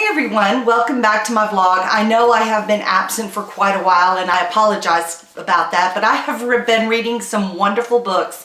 everyone, welcome back to my vlog. I know I have been absent for quite a while and I apologize about that, but I have been reading some wonderful books,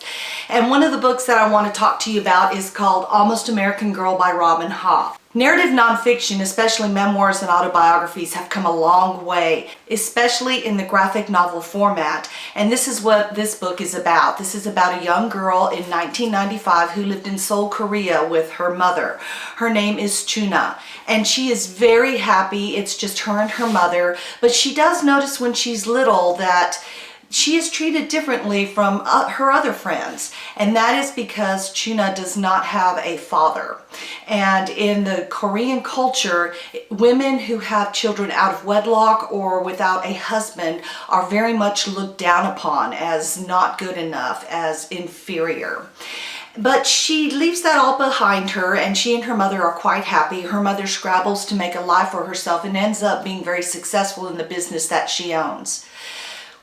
and one of the books that I want to talk to you about is called Almost American Girl by Robin Ha. Narrative nonfiction, especially memoirs and autobiographies, have come a long way, especially in the graphic novel format, and this is what this book is about. This is about a young girl in 1995 who lived in Seoul, Korea with her mother. Her name is Chuna, and she is very happy. It's just her and her mother, but she does notice when she's little that she is treated differently from her other friends, and that is because Chuna does not have a father. And in the Korean culture, women who have children out of wedlock or without a husband are very much looked down upon as not good enough, as inferior. But she leaves that all behind her, and she and her mother are quite happy. Her mother scrabbles to make a life for herself and ends up being very successful in the business that she owns.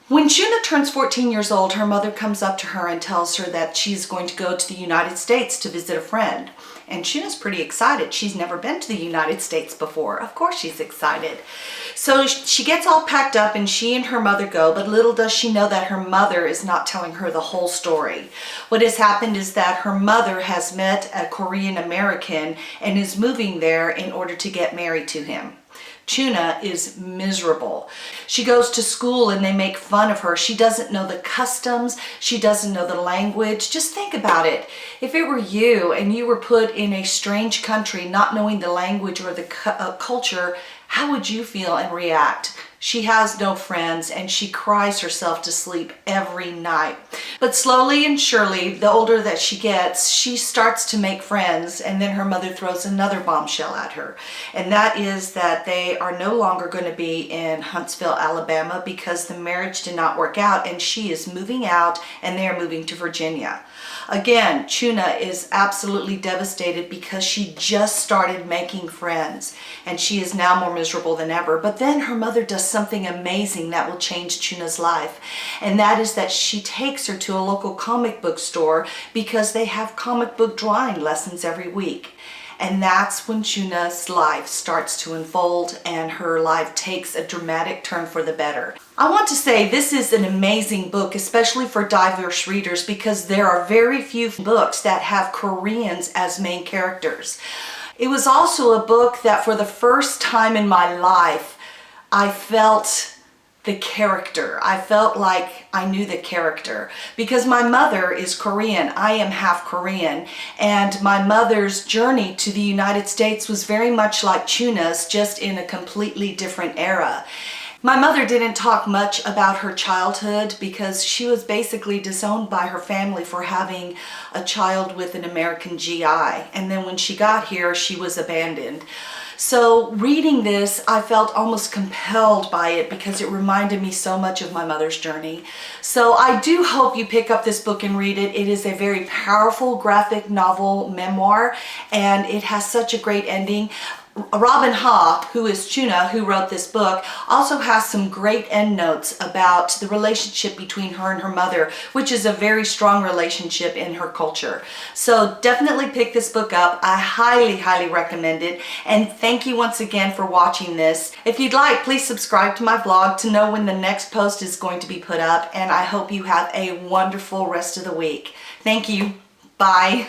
When Chuna turns 14 years old, her mother comes up to her and tells her that she's going to go to the United States to visit a friend. And Chuna's pretty excited. She's never been to the United States before. Of course she's excited. So she gets all packed up and she and her mother go, but little does she know that her mother is not telling her the whole story. What has happened is that her mother has met a Korean American and is moving there in order to get married to him. Chuna is miserable. She goes to school and they make fun of her. She doesn't know the customs. She doesn't know the language. Just think about it. If it were you and you were put in a strange country, not knowing the language or the culture, how would you feel and react? She has no friends and she cries herself to sleep every night. But slowly and surely, the older that she gets, she starts to make friends, and then her mother throws another bombshell at her. And that is that they are no longer going to be in Huntsville, Alabama, because the marriage did not work out and she is moving out and they are moving to Virginia. Again, Chuna is absolutely devastated because she just started making friends and she is now more miserable than ever. But then her mother does something amazing that will change Chuna's life, and that is that she takes her to a local comic book store because they have comic book drawing lessons every week. And that's when Chuna's life starts to unfold and her life takes a dramatic turn for the better. I want to say this is an amazing book, especially for diverse readers, because there are very few books that have Koreans as main characters. It was also a book that for the first time in my life, I felt the character. I felt like I knew the character because my mother is Korean. I am half Korean, and my mother's journey to the United States was very much like Chuna's, just in a completely different era. My mother didn't talk much about her childhood because she was basically disowned by her family for having a child with an American GI, and then when she got here she was abandoned. So reading this, I felt almost compelled by it because it reminded me so much of my mother's journey. So I do hope you pick up this book and read it. It is a very powerful graphic novel memoir, and it has such a great ending. Robin Ha, who is Chuna, who wrote this book, also has some great endnotes about the relationship between her and her mother, which is a very strong relationship in her culture. So definitely pick this book up. I highly, highly recommend it. And thank you once again for watching this. If you'd like, please subscribe to my vlog to know when the next post is going to be put up. And I hope you have a wonderful rest of the week. Thank you. Bye.